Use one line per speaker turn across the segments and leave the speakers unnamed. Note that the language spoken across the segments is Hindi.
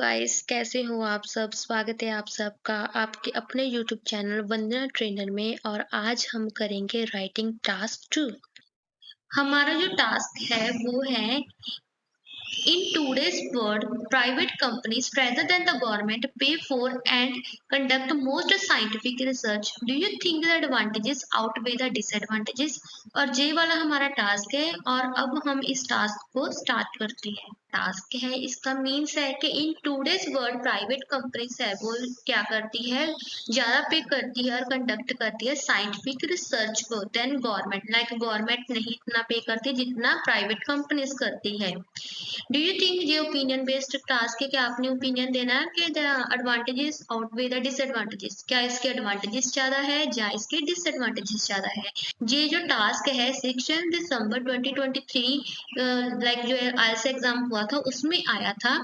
गाइस, कैसे हो आप सब? स्वागत है आप सबका आपके अपने यूट्यूब चैनल वंदना ट्रेनर में। और आज हम करेंगे राइटिंग टास्क 2। हमारा जो टास्क है वो है, in today's world, private companies rather than the government pay for and conduct most scientific research. Do you think the advantages outweigh the disadvantages? और ये वाला हमारा टास्क है और अब हम इस टास्क को स्टार्ट करते हैं। टास्क है, इसका मीन्स है कि in today's world private companies है वो क्या करती है, ज्यादा पे करती है और कंडक्ट करती है साइंटिफिक रिसर्च को देन गवर्नमेंट। लाइक गवर्नमेंट नहीं इतना पे करती जितना प्राइवेट कंपनीज करती है। डू यू थिंक ये ओपिनियन बेस्ड टास्क है कि आपने ओपिनियन देना है कि the advantages outweigh the disadvantages, क्या इसके एडवांटेजेस ज्यादा है या इसके डिसएडवांटेजेस ज्यादा है। ये जो टास्क है 6 दिसंबर 2023 लाइक जो आईएलटीएस एग्जाम हुआ था उसमें आया था।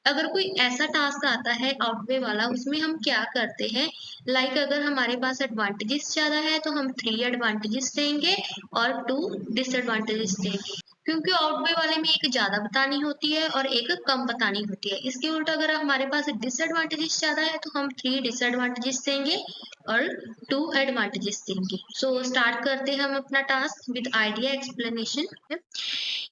अगर कोई ऐसा टास्क आता है आउटवे वाला, उसमें हम क्या करते हैं, लाइक अगर हमारे पास एडवांटेजेस ज्यादा है तो हम 3 एडवांटेजेस देंगे और 2 डिसएडवांटेजेस देंगे, क्योंकि आउटवे वाले में एक ज्यादा बतानी होती है और एक कम बतानी होती है। इसके उल्टा अगर हमारे पास डिसएडवांटेजेस ज्यादा है तो हम 3 डिसएडवांटेजेस देंगे और 2 एडवांटेजेस देंगे। सो स्टार्ट करते हैं हम अपना task with idea explanation.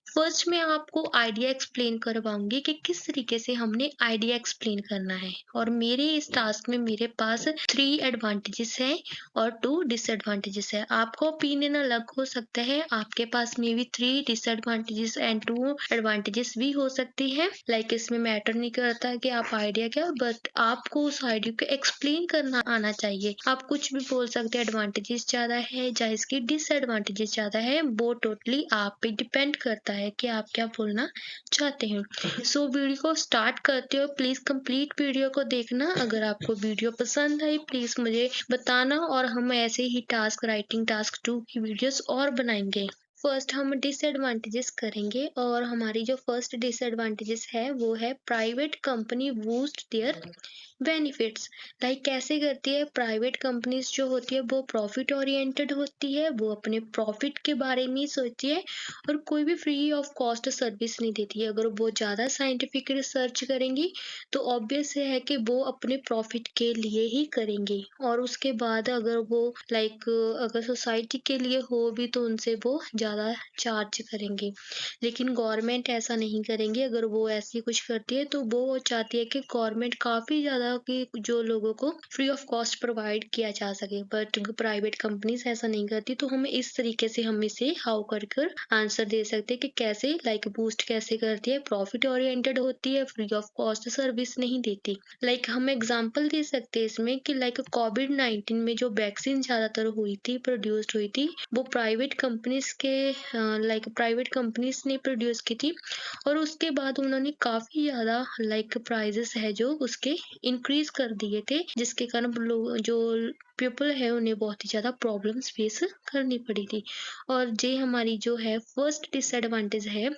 First मैं आपको आइडिया एक्सप्लेन करवाऊंगी कि किस तरीके से हमने आइडिया एक्सप्लेन करना है। और मेरे इस टास्क में मेरे पास 3 एडवांटेजेस है और 2 डिसएडवांटेजेस है। आपका ओपिनियन अलग हो सकता है, आपके पास में भी 3 डिसएडवांटेजेस एंड 2 एडवांटेजेस भी हो सकती है। लाइक इसमें मैटर नहीं करता कि आप आइडिया क्या, बट आपको उस आइडिया को एक्सप्लेन करना आना चाहिए। आप कुछ भी बोल सकते हैं, एडवांटेजेस ज्यादा है या इसकी डिसएडवांटेजेस ज्यादा है, वो टोटली आप पे डिपेंड करता है कि आप क्या बोलना चाहते हैं। सो वीडियो को स्टार्ट करते हो, प्लीज कंप्लीट वीडियो को देखना। अगर आपको वीडियो पसंद आई प्लीज मुझे बताना और हम ऐसे ही टास्क राइटिंग टास्क 2 की वीडियोस और बनाएंगे। फर्स्ट हम डिसएडवांटेजेस करेंगे और हमारी जो फर्स्ट डिसएडवांटेजेस है वो है private company boost their benefits. Like कैसे करती है, प्राइवेट कंपनीज जो होती है वो प्रॉफिट ओरिएंटेड होती है, वो अपने प्रॉफिट के बारे में ही सोचती है और कोई भी फ्री ऑफ कॉस्ट सर्विस नहीं देती है। अगर वो ज्यादा साइंटिफिक रिसर्च करेंगी तो ऑब्वियस है कि वो अपने प्रॉफिट के लिए ही करेंगे और उसके बाद अगर वो लाइक अगर सोसाइटी के लिए हो भी तो उनसे वो ज्यादा चार्ज करेंगे। लेकिन गवर्नमेंट ऐसा नहीं करेंगे। अगर वो ऐसी कुछ करती है तो वो चाहती है कि गवर्नमेंट काफी ज्यादा कि जो लोगों को फ्री ऑफ कॉस्ट प्रोवाइड किया जा सके, बट प्राइवेट कंपनीज ऐसा नहीं करती। तो हम इस तरीके से हम इसे हाउ कर कर आंसर दे सकते हैं कि कैसे लाइक बूस्ट कैसे करती है, प्रॉफिट ओरिएंटेड होती है, फ्री ऑफ कॉस्ट सर्विस नहीं देती। लाइक हम एग्जांपल दे सकते हैं इसमें कि लाइक कोविड-19 में जो वैक्सीन ज्यादातर हुई थी प्रोड्यूस्ड हुई थी वो प्राइवेट कंपनीज के लाइक प्राइवेट कंपनीज ने प्रोड्यूस की थी और उसके बाद उन्होंने काफी ज्यादा लाइक प्राइजेस है जो उसके इंक्रीज कर दिए थे, जिसके कारण लोग जो पीपल है उन्हें बहुत ही ज्यादा प्रॉब्लम्स फेस करनी पड़ी थी। और ये हमारी जो है फर्स्ट डिसएडवांटेज है।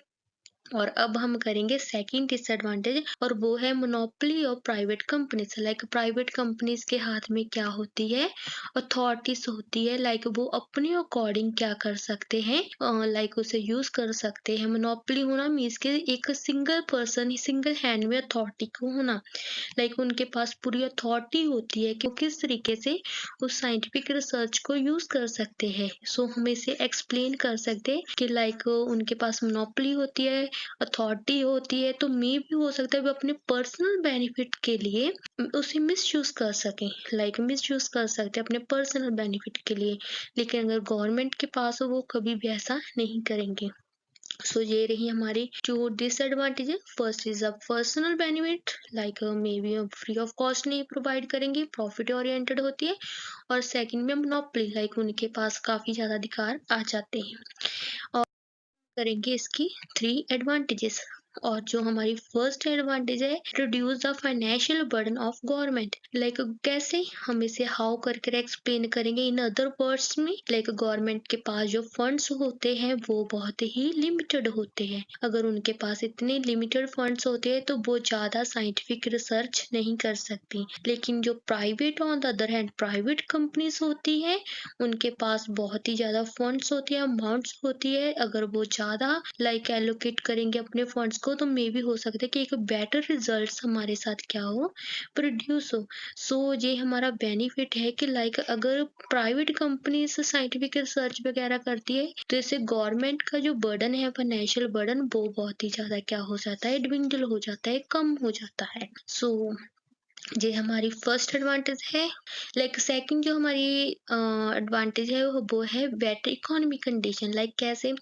और अब हम करेंगे सेकंड डिसएडवांटेज और वो है monopoly of private companies. Like private companies के हाथ में क्या होती है, अथॉरिटीज होती है। लाइक वो अपने अकॉर्डिंग क्या कर सकते हैं, लाइक उसे यूज कर सकते हैं। मोनोपोली होना मीन्स के एक सिंगल पर्सन सिंगल हैंड में अथॉरिटी को होना। लाइक उनके पास पूरी अथॉरिटी होती है कि वो किस तरीके से उस साइंटिफिक रिसर्च को यूज कर सकते हैं। सो हम इसे एक्सप्लेन कर सकते हैं कि लाइक उनके पास मोनोपोली होती है, अथॉरिटी होती है, तो मे भी हो सकता है वो अपने पर्सनल बेनिफिट के लिए उसे मिसयूज कर सकें। लाइक मिसयूज कर सकते हैं अपने पर्सनल बेनिफिट के लिए। लेकिन अगर गवर्नमेंट के पास हो वो कभी भी ऐसा नहीं करेंगे। सो ये रही हमारी जो डिसएडवांटेज है। First is a personal benefit, like may be free of cost नहीं प्रोवाइड करेंगे, प्रॉफिट ओरिएंटेड होती है। और सेकंड में मोनोपोली, लाइक उनके पास काफी ज्यादा अधिकार आ जाते हैं। और करेंगे इसकी 3 एडवांटेजेस। और जो हमारी फर्स्ट एडवांटेज है, reduce the financial burden of government. Like कैसे हम इसे हाउ करके एक्सप्लेन करेंगे इन अदर वर्ड्स में। लाइक गवर्नमेंट के पास जो फंड्स होते हैं वो बहुत ही लिमिटेड होते हैं। अगर उनके पास इतने लिमिटेड फंड्स होते हैं तो वो ज्यादा साइंटिफिक रिसर्च नहीं कर सकती। लेकिन जो private on the other hand private companies होती है उनके पास बहुत ही ज्यादा फंड्स होती है, अमाउंट्स होती है। अगर वो ज्यादा लाइक एलोकेट करेंगे अपने फंड्स को देखो तो मे भी हो सकता है कि एक बेटर रिजल्ट्स हमारे साथ क्या हो, प्रोड्यूस हो। सो ये हमारा बेनिफिट है कि लाइक अगर प्राइवेट कंपनी से साइंटिफिक रिसर्च वगैरह करती है तो इससे गवर्नमेंट का जो बर्डन है, फाइनेंशियल बर्डन, वो बहुत ही ज्यादा क्या हो जाता है, dwindle हो जाता है, कम हो जाता है। सो ये हमारी फर्स्ट एडवांटेज है। लाइक सेकंड जो हमारी एडवांटेज है वो है बेटर इकोनॉमी कंडीशन। लाइक कैसे,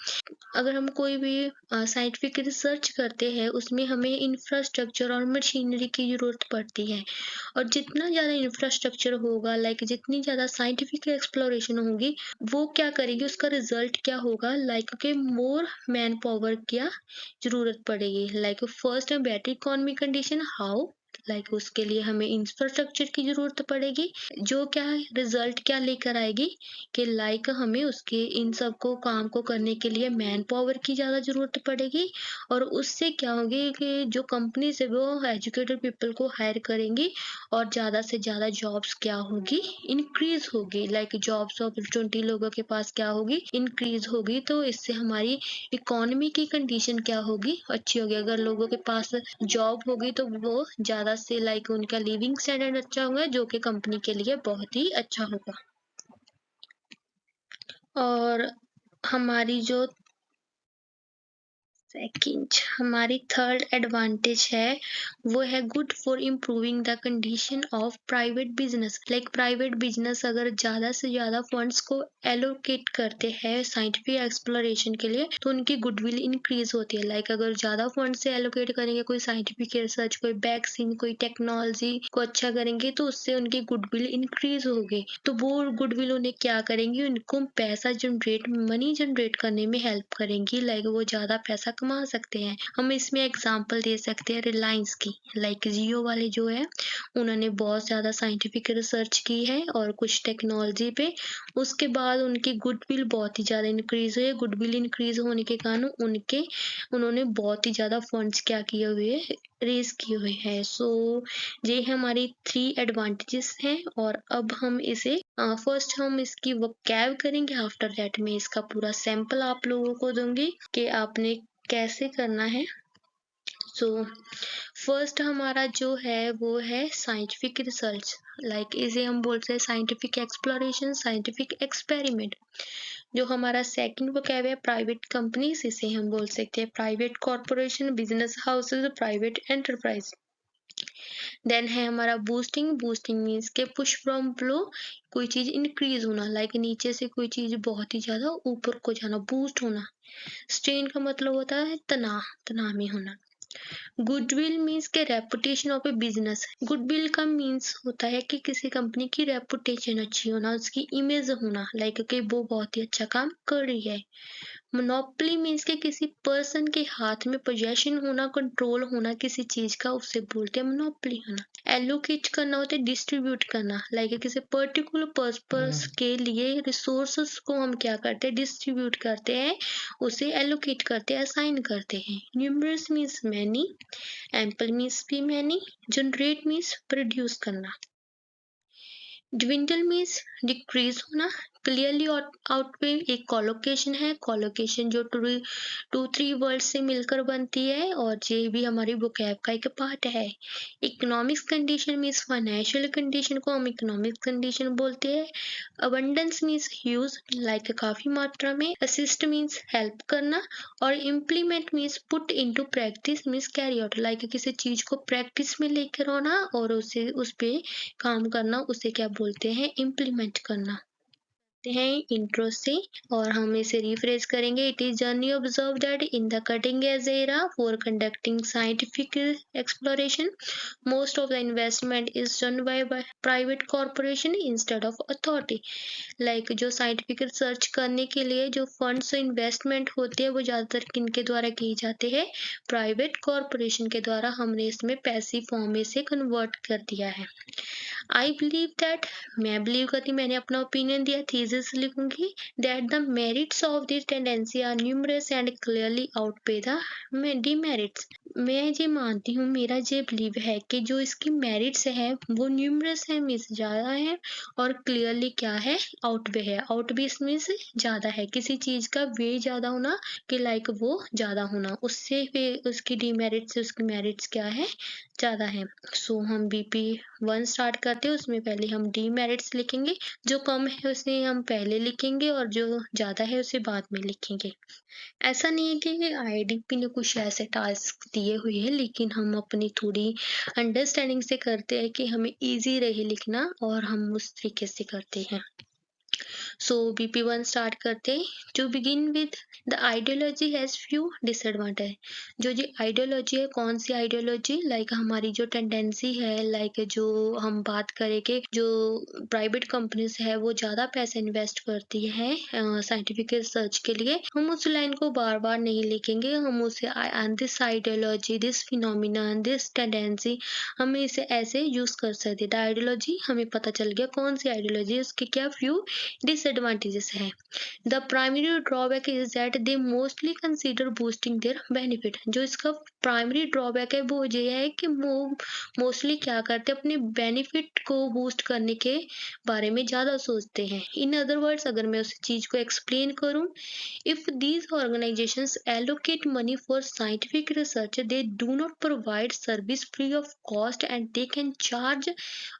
अगर हम कोई भी साइंटिफिक रिसर्च करते हैं उसमें हमें इंफ्रास्ट्रक्चर और मशीनरी की जरूरत पड़ती है, और जितना ज़्यादा इंफ्रास्ट्रक्चर होगा, लाइक जितनी ज़्यादा साइंटिफिक एक्सप्लोरेशन होगी, वो क्या करेगी, उसका रिजल्ट क्या होगा, लाइक के मोर मैन पावर क्या जरूरत पड़ेगी। लाइक फर्स्ट है better economy condition, how, like उसके लिए हमें इंफ्रास्ट्रक्चर की जरूरत पड़ेगी, जो क्या रिजल्ट क्या लेकर आएगी कि लाइक हमें उसके इन सब को काम को करने के लिए मैन पावर की ज्यादा जरूरत पड़ेगी, और उससे क्या होगी कि जो कंपनी से वो एजुकेटेड पीपल को हायर करेंगी, और ज्यादा से ज्यादा जॉब्स क्या होगी, इंक्रीज होगी। लाइक जॉब्स अपॉर्चुनिटी लोगों के पास क्या होगी, इंक्रीज होगी। तो इससे हमारी इकोनॉमी की कंडीशन क्या होगी, अच्छी होगी। अगर लोगों के पास जॉब होगी तो वो ज्यादा से लाइक उनका लिविंग स्टैंडर्ड अच्छा होगा, जो कि कंपनी के लिए बहुत ही अच्छा होगा। और हमारी जो सेकंड, हमारी थर्ड एडवांटेज है वो है good for improving the condition of private business. Like private business अगर ज्यादा से ज्यादा फंड्स को एलोकेट करते हैं साइंटिफिक एक्सप्लोरेशन के लिए तो उनकी गुडविल इंक्रीज होती है। लाइक अगर ज्यादा फंड से एलोकेट करेंगे कोई साइंटिफिक रिसर्च, कोई वैक्सीन, कोई टेक्नोलॉजी को अच्छा करेंगे तो उससे उनकी गुडविल इंक्रीज होगी। तो वो गुडविल उन्हें क्या करेंगी, उनको पैसा जनरेट, मनी जनरेट करने में हेल्प करेंगी। लाइक वो ज्यादा पैसा कमा सकते हैं। हम इसमें एग्जांपल दे सकते हैं रिलायंस की। लाइक जियो वाले जो है उन्होंने बहुत ज्यादा साइंटिफिक रिसर्च की है और कुछ टेक्नोलॉजी पे, उसके बाद उनकी गुडविल बहुत ही ज्यादा इंक्रीज हुई। गुडविल इंक्रीज होने के कारण उन्होंने बहुत ही ज्यादा फंड्स क्या किए हुए, रेज किए हुए हैं। सो ये हमारी 3 एडवांटेजेस हैं। और अब हम इसे फर्स्ट हम इसकी वोकैब करेंगे, आफ्टर दैट मैं इसका पूरा सैंपल आप लोगों को दूंगी कि आपने कैसे करना है। सो फर्स्ट हमारा जो है वो है साइंटिफिक रिसर्च। लाइक इसे हम बोलते हैं साइंटिफिक एक्सप्लोरेशन, साइंटिफिक एक्सपेरिमेंट। जो हमारा सेकंड वोकैब है प्राइवेट कंपनीज, इसे हम बोल सकते हैं private corporation, business houses, private enterprise. Then है हमारा बूस्टिंग। बूस्टिंग मीन्स के पुश फ्रॉम बिलो, कोई चीज इंक्रीज होना, लाइक नीचे से कोई चीज बहुत ही ज्यादा ऊपर को जाना, बूस्ट होना। स्ट्रेन का मतलब होता है तनाव, तनाव में होना। गुडविल मीन्स के reputation of A business. Goodwill का मीन्स होता है कि किसी कंपनी की रेपुटेशन अच्छी होना, उसकी इमेज होना, लाइक कि वो बहुत ही अच्छा काम कर रही है। मोनोपोली मीन्स के किसी पर्सन के हाथ में पोजेशन होना, कंट्रोल होना किसी चीज का, उससे बोलते हैं मोनोपोली होना। एलोकेट करना होता है डिस्ट्रीब्यूट करना, लाइक किसी पर्टिकुलर पर्पस के लिए रिसोर्सेस को हम क्या करते हैं, डिस्ट्रीब्यूट करते हैं, उसे एलोकेट करते हैं, असाइन करते हैं। Numerous means many, ample means भी मैनी, जनरेट मीन्स प्रोड्यूस करना। dwindle मीन्स डिक्रीज होना। क्लियरली आउट पे एक कोलोकेशन है, कोलोकेशन जो टू थ्री वर्ड से मिलकर बनती है, और ये भी हमारी वोकैब का एक पार्ट है। Economics condition means financial condition को हम इकोनॉमिक कंडीशन बोलते हैं। अबंडेंस मीन्स ह्यूज, लाइक काफी मात्रा में। असिस्ट मीन्स हेल्प करना, और implement means put into practice means carry out, like किसी चीज को प्रैक्टिस में लेकर आना और उसे उस पे काम करना, उसे क्या बोलते हैं, इम्प्लीमेंट करना हैं इंट्रो से। और हम इसे रिफ्रेश करेंगे। It is journey observe that in the cutting edge era for conducting scientific exploration most of the investment is done by private corporation instead of authority. Like जो साइंटिफिक रिसर्च करने के लिए जो फंड्स इन्वेस्टमेंट होते हैं वो ज्यादातर किनके द्वारा की जाते हैं, प्राइवेट कॉर्पोरेशन के द्वारा। हमने इसमें पैसिव फॉर्म में से कन्वर्ट कर दिया है। आई बिलीव दैट, मैं बिलीव करती, मैंने अपना ओपिनियन दिया, थीसिस एडवांटेजेस लिखूंगी। That the merits of this tendency are numerous and clearly outweigh the demerits. मैं ये मानती हूँ, मेरा ये बिलीव है कि जो इसकी मेरिट्स है वो न्यूमरस है, मीन्स ज्यादा है, और क्लियरली क्या है, आउटवे है। आउटवे मीन्स ज्यादा है, किसी चीज का वे ज्यादा होना कि लाइक वो ज्यादा होना, उससे वे उसकी डिमेरिट्स से उसकी मेरिट्स क्या है, ज्यादा है। सो हम BP1 स्टार्ट करते हैं, उसमें पहले हम डिमेरिट्स लिखेंगे। जो कम है उसे हम पहले लिखेंगे और जो ज्यादा है उसे बाद में लिखेंगे। ऐसा नहीं है कि IDP ने कुछ ऐसे टास्क दिए हुए हैं, लेकिन हम अपनी थोड़ी अंडरस्टैंडिंग से करते हैं कि हमें इजी रहे लिखना, और हम उस तरीके से करते हैं। सो BP1 स्टार्ट करते हैं। To begin with the ideology has few disadvantage. जो आइडियोलॉजी है, कौन सी आइडियोलॉजी, लाइक हमारी जो टेंडेंसी है, लाइक जो हम बात करें कि जो प्राइवेट कंपनीज है वो ज्यादा पैसे इन्वेस्ट करती है साइंटिफिक रिसर्च के लिए, हम उस लाइन को बार बार नहीं लिखेंगे। हम उसे this ideology, this phenomenon, this tendency, हम इसे ऐसे यूज कर सकते हैं। आइडियोलॉजी हमें पता चल गया कौन सी आइडियोलॉजी, उसके क्या फ्यू डिसएडवांटेजेस है। The primary drawback is that they mostly consider boosting their benefit. जो इसका प्राइमरी ड्रॉबैक है वो ये है कि वो मोस्टली क्या करते हैं, अपने बेनिफिट को बूस्ट करने के बारे में ज्यादा सोचते हैं। इन अदर वर्ड्स, अगर मैं उस चीज को एक्सप्लेन करूं, if these organizations allocate money for scientific research, they do not provide service free of cost and they can charge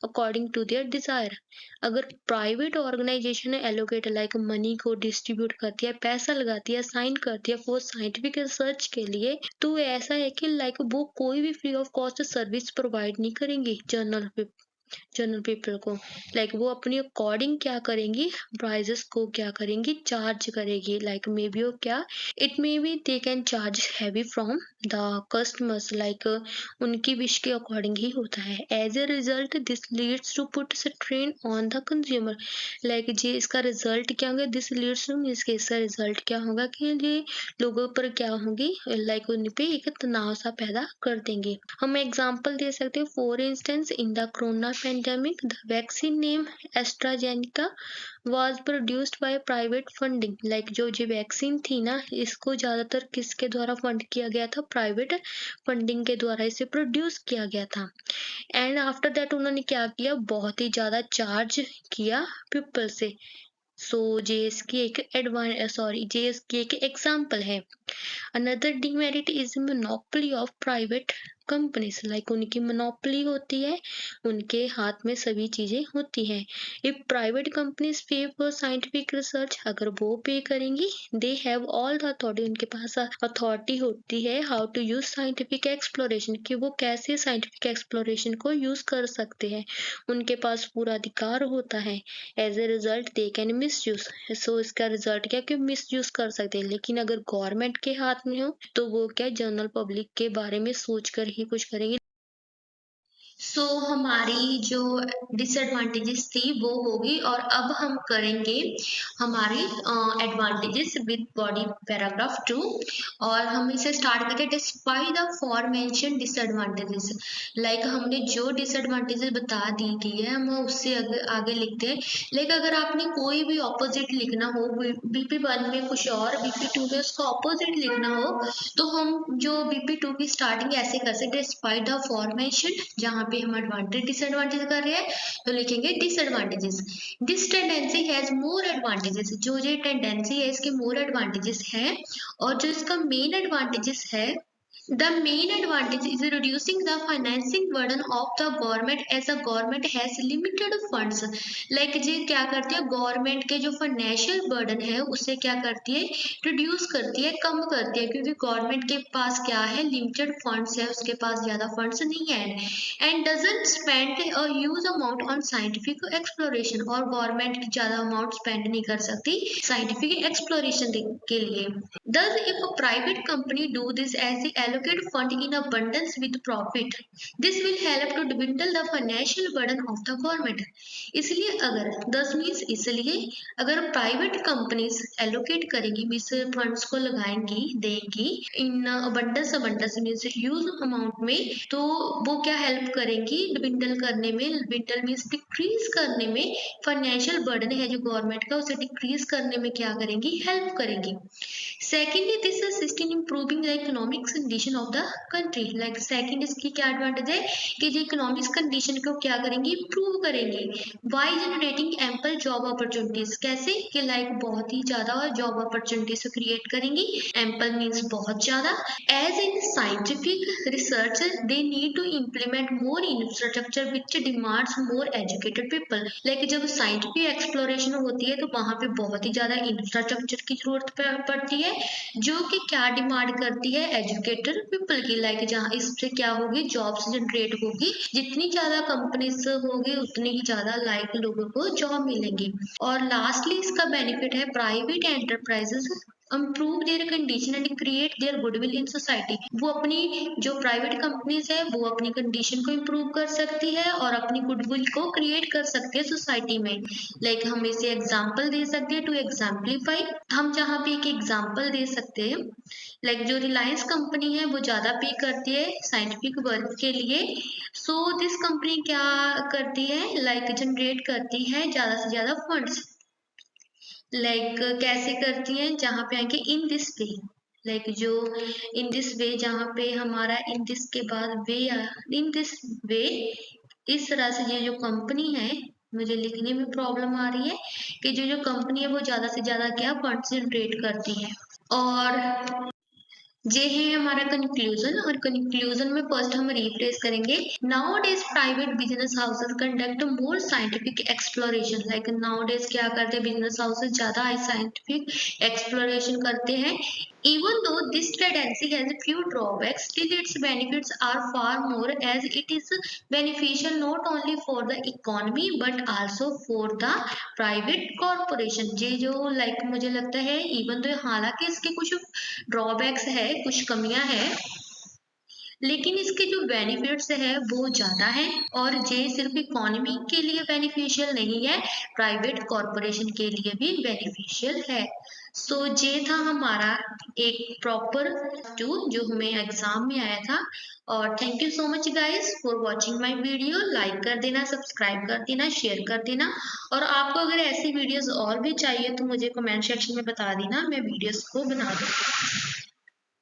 according to their desire। अगर private organisation allocate like money को डिस्ट्रीब्यूट करती है, पैसा लगाती है, साइन करती है फॉर साइंटिफिक रिसर्च के लिए, तो ऐसा है कि लाइक वो कोई भी free of cost service provide नहीं करेंगी जनरल पीपल को। लाइक वो अपनी अकॉर्डिंग क्या करेंगी, प्राइजेस को क्या करेंगी, चार्ज करेगी। लाइक मे बी वो क्या, it may be they can charge heavy from the customers, like उनकी विश के अकॉर्डिंग ही होता है। As a result this leads to put strain on the consumer. Like जी इसका रिजल्ट क्या होगा, दिस लीड्स टू, इसका रिजल्ट क्या होगा कि ये लोगों पर क्या होगी, लाइक उन पे एक तनाव सा पैदा कर देंगे। हम एग्जांपल दे सकते हैं। For instance, in the corona pandemic the vaccine name AstraZeneca was produced by private funding। Like जो वैक्सीन थी ना, इसको ज्यादातर किसके द्वारा फंड किया गया था, प्राइवेट फंडिंग के द्वारा इसे प्रोड्यूस किया गया था। एंड आफ्टर दैट उन्होंने क्या किया, बहुत ही ज्यादा चार्ज किया पीपल से। सो जे इसकी एक जे इसकी एक एग्जाम्पल है। Another demerit is monopoly of private companies. Like उनकी मोनोपोली होती है, उनके हाथ में सभी चीजें होती हैं। If private companies pay for scientific research, अगर वो पे करेंगी, they have all the authority, उनके पास अथॉरिटी होती है how to use scientific exploration, कि वो कैसे साइंटिफिक एक्सप्लोरेशन को यूज कर सकते हैं, उनके पास पूरा अधिकार होता है। As a result they can misuse. So इसका रिजल्ट क्या, कि मिस यूज कर सकते हैं। लेकिन अगर गवर्नमेंट के हाथ में हो तो वो क्या, जनरल पब्लिक के बारे में सोचकर ही कुछ करेंगे। सो हमारी जो डिसएडवांटेजेस थी वो होगी, और अब हम करेंगे हमारी एडवांटेजेस विद बॉडी पैराग्राफ 2। और हम इसे स्टार्ट करते हैं। Despite the formation disadvantages. Like हमने जो डिसएडवांटेजेस बता दी गई है, हम उससे आगे लिखते हैं। लाइक अगर आपने कोई भी ऑपोजिट लिखना हो, BP1 में कुछ और, BP2 में उसका ऑपोजिट लिखना हो, तो हम जो BP2 की स्टार्टिंग ऐसे कर सकते हैं। डिस्पाइट द फॉरमेंशन, जहाँ पे हम एडवांटेज डिसएडवांटेज कर रहे हैं तो लिखेंगे disadvantages. This tendency has more advantages. जो ये टेंडेंसी है इसके मोर एडवांटेजेस हैं, और जो इसका मेन एडवांटेजेस है, the main advantage is reducing the financing burden of the government as the government has limited funds। like जी क्या करती है, गवर्नमेंट के जो फाइनेंशियल बर्डन है उसे क्या करती है, रिड्यूस करती है, कम करती है, क्योंकि गवर्नमेंट के पास क्या है, लिमिटेड फंड्स है, उसके पास ज्यादा फंड्स नहीं है। And doesn't spend a huge amount on scientific exploration, और गवर्नमेंट ज्यादा अमाउंट स्पेंड नहीं कर सकती साइंटिफिक एक्सप्लोरेशन के लिए। Thus, if a private company do this as the allocate fund in abundance with profit. This will help to dwindle the financial burden of the government. इसलिए अगर 10 मीन्स इसलिए अगर प्राइवेट कंपनीज एलोकेट करेंगी मीन्स फंड्स को लगाएंगी देंगी in abundance abundance means huge amount में, तो वो क्या हेल्प करेंगी डिविंडल करने में, डिविंडल मीन्स डिक्रीज करने में, फाइनेंशियल बर्डन है जो गवर्नमेंट का उसे डिक्रीज करने में क्या करेंगी, हेल्प करेंगी। Secondly this assist in improving the economic condition of the country. Like second इसकी क्या एडवांटेज है कि जो इकोनॉमिक कंडीशन को क्या करेंगी, इम्प्रूव करेंगे। By generating ample job opportunities, कैसे कि लाइक बहुत ही ज्यादा जॉब अपॉर्चुनिटीज क्रिएट करेंगी। एम्पल मीन्स बहुत ज्यादा। As in scientific research they need to implement more infrastructure which demands more educated people. Like जब साइंटिफिक एक्सप्लोरेशन होती है तो वहां पे बहुत ही ज्यादा इंफ्रास्ट्रक्चर की जरूरत पड़ती है जो कि क्या डिमांड करती है, एजुकेटेड पीपल की। लाइक जहाँ इससे क्या होगी, जॉब्स जनरेट होगी। जितनी ज्यादा कंपनीज होगी उतनी ही ज्यादा लाइक लोगों को जॉब मिलेंगी। और लास्टली इसका बेनिफिट है private enterprises improve their condition and create their goodwill in society। वो अपनी जो प्राइवेट कंपनीज है वो अपनी कंडीशन को इम्प्रूव कर सकती है और अपनी गुडविल को क्रिएट कर सकती है सोसाइटी में। लाइक हम इसे एग्जाम्पल दे सकते हैं टू एग्जाम्पलीफाई। हम जहाँ पे एक एग्जाम्पल दे सकते हैं, लाइक जो रिलायंस कंपनी है वो ज्यादा पे करती है साइंटिफिक वर्क के लिए। सो दिस कंपनी क्या करती है, लाइक जनरेट करती है ज्यादा से ज्यादा फंड्स। लाइक कैसे करती हैं, जहाँ पे आएंगे इन दिस वे। लाइक जो इन दिस वे जहाँ पे हमारा इन दिस के बाद वे, इन दिस वे, इस तरह से ये जो कंपनी है, मुझे लिखने में प्रॉब्लम आ रही है कि जो जो कंपनी है वो ज्यादा से ज्यादा क्या फंड जनरेट करती है। और ये है हमारा कंक्लूजन, और कंक्लूजन में फर्स्ट हम रिप्लेस करेंगे now days private business houses conduct more scientific exploration. Like now days क्या करते हैं, बिजनेस हाउसेस ज्यादा साइंटिफिक एक्सप्लोरेशन करते हैं। Even though this tendency has a few drawbacks, still its benefits are far more as it is beneficial not only for the economy but also for the private corporation। ये जो लाइक मुझे लगता है इवन तो हालांकि इसके कुछ ड्रॉबैक्स है, कुछ कमियां है, लेकिन इसके जो बेनिफिट्स है वो ज्यादा है। और ये सिर्फ इकोनॉमी के लिए बेनिफिशियल नहीं है, प्राइवेट कॉरपोरेशन के लिए भी बेनिफिशियल है। सो ये था हमारा एक प्रॉपर टू जो हमें एग्जाम में आया था। और thank you so much guys for watching my video. Like कर देना, सब्सक्राइब कर देना, शेयर कर देना। और आपको अगर ऐसी वीडियोस और भी चाहिए तो मुझे कमेंट सेक्शन में बता देना, मैं वीडियोस को बना दूंगी।